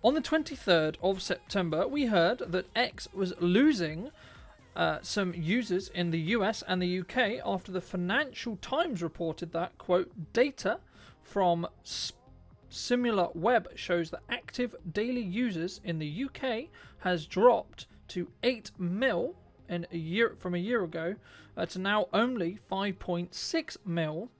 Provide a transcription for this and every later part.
On the 23rd of September, we heard that X was losing some users in the US and the UK after the Financial Times reported that, quote, data from Similarweb shows that active daily users in the UK has dropped to 8 mil from a year ago to now only 5.6 mil,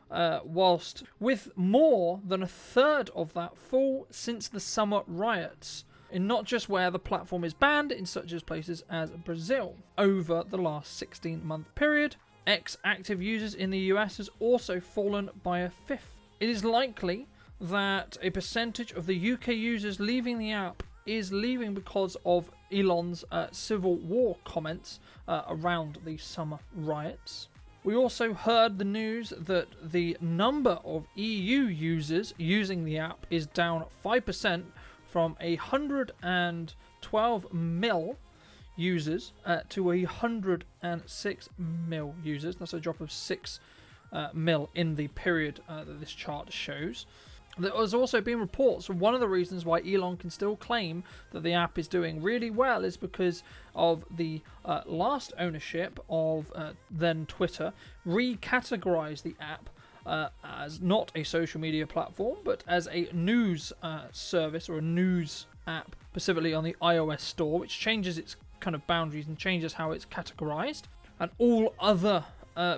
whilst with more than a third of that fall since the summer riots, in not just where the platform is banned, in such as places as Brazil. Over the last 16-month period, X active users in the US has also fallen by a fifth. It is likely that a percentage of the UK users leaving the app is leaving because of Elon's civil war comments around the summer riots. We also heard the news that the number of EU users using the app is down 5% from 112 mil users to 106 mil users. That's a drop of 6 mil in the period that this chart shows. There has also been reports of one of the reasons why Elon can still claim that the app is doing really well is because of the last ownership of then Twitter recategorized the app as not a social media platform but as a news service or a news app, specifically on the iOS store, which changes its kind of boundaries and changes how it's categorized. And all other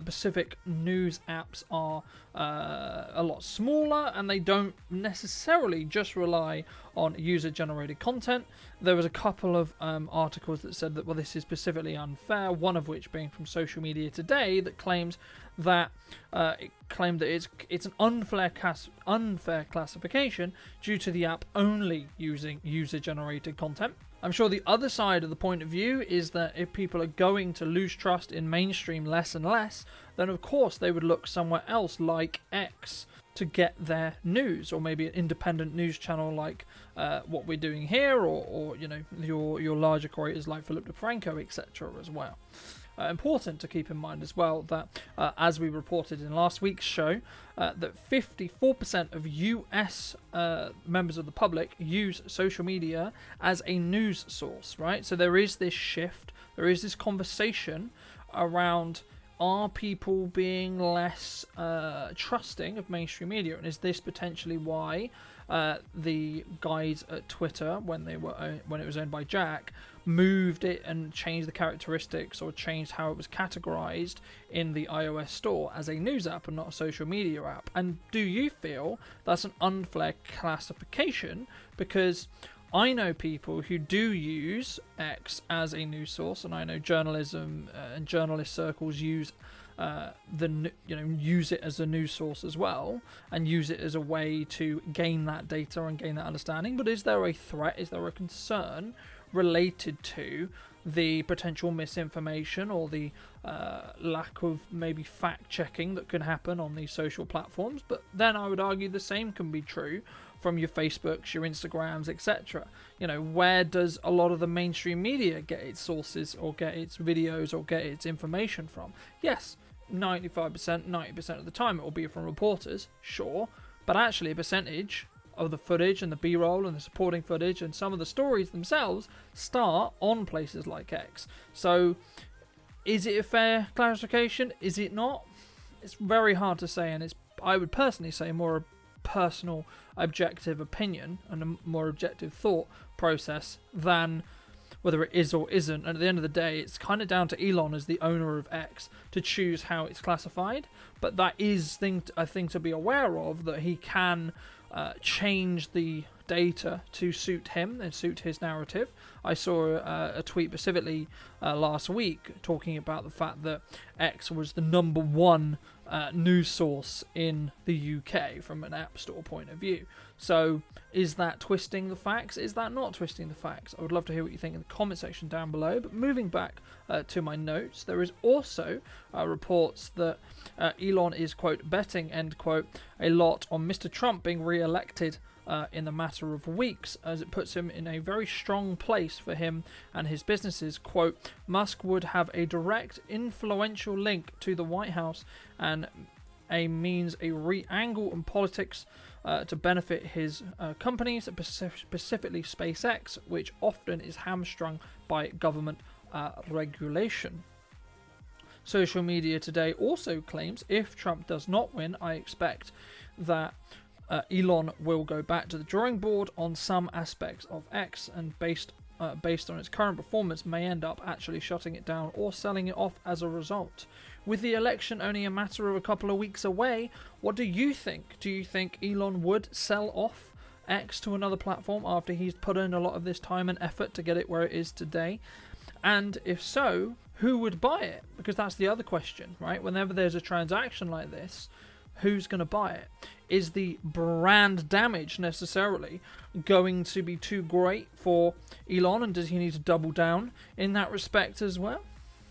Pacific news apps are a lot smaller, and they don't necessarily just rely on user-generated content. There was a couple of articles that said that, well, this is specifically unfair, one of which being from Social Media Today that claimed that it's an unfair classification due to the app only using user-generated content. I'm sure the other side of the point of view is that if people are going to lose trust in mainstream less and less, then of course they would look somewhere else like X to get their news, or maybe an independent news channel like what we're doing here, or you know, your larger creators like Philip DeFranco, etc. as well. Important to keep in mind as well that, as we reported in last week's show, that 54% of US members of the public use social media as a news source, right? So there is this shift, there is this conversation around, are people being less trusting of mainstream media, and is this potentially why the guys at Twitter, when it was owned by Jack, moved it and changed the characteristics or changed how it was categorized in the iOS store as a news app and not a social media app? And do you feel that's an unfair classification? Because I know people who do use X as a news source, and I know journalism and journalist circles use use it as a news source as well, and use it as a way to gain that data and gain that understanding. But is there a threat? Is there a concern related to the potential misinformation or the lack of maybe fact checking that can happen on these social platforms? But then I would argue the same can be true from your Facebooks, your Instagrams, etc. You know, where does a lot of the mainstream media get its sources or get its videos or get its information from? Yes, 95%, 90% of the time it will be from reporters, sure, but actually a percentage of the footage and the B-roll and the supporting footage and some of the stories themselves start on places like X. So is it a fair classification? Is it not? It's very hard to say, and it's, I would personally say, more a personal objective opinion and a more objective thought process than whether it is or isn't. And at the end of the day, it's kind of down to Elon as the owner of X to choose how it's classified. But that is a thing to be aware of, that he can change the data to suit him and suit his narrative. I saw a tweet specifically last week talking about the fact that X was the number one news source in the UK from an app store point of view. So is that twisting the facts? Is that not twisting the facts? I would love to hear what you think in the comment section down below. But moving back to my notes, there is also reports that Elon is, quote, betting, end quote, a lot on Mr. Trump being re-elected in the matter of weeks, as it puts him in a very strong place for him and his businesses. Quote, Musk would have a direct influential link to the White House and means a re-angle in politics to benefit his companies, specifically SpaceX, which often is hamstrung by government regulation. Social media today also claims if Trump does not win, I expect that Elon will go back to the drawing board on some aspects of X, and based on its current performance may end up actually shutting it down or selling it off as a result. With the election only a matter of a couple of weeks away, what do you think? Do you think Elon would sell off X to another platform after he's put in a lot of this time and effort to get it where it is today? And if so, who would buy it? Because that's the other question, right? Whenever there's a transaction like this, who's going to buy it? Is the brand damage necessarily going to be too great for Elon, and does he need to double down in that respect as well?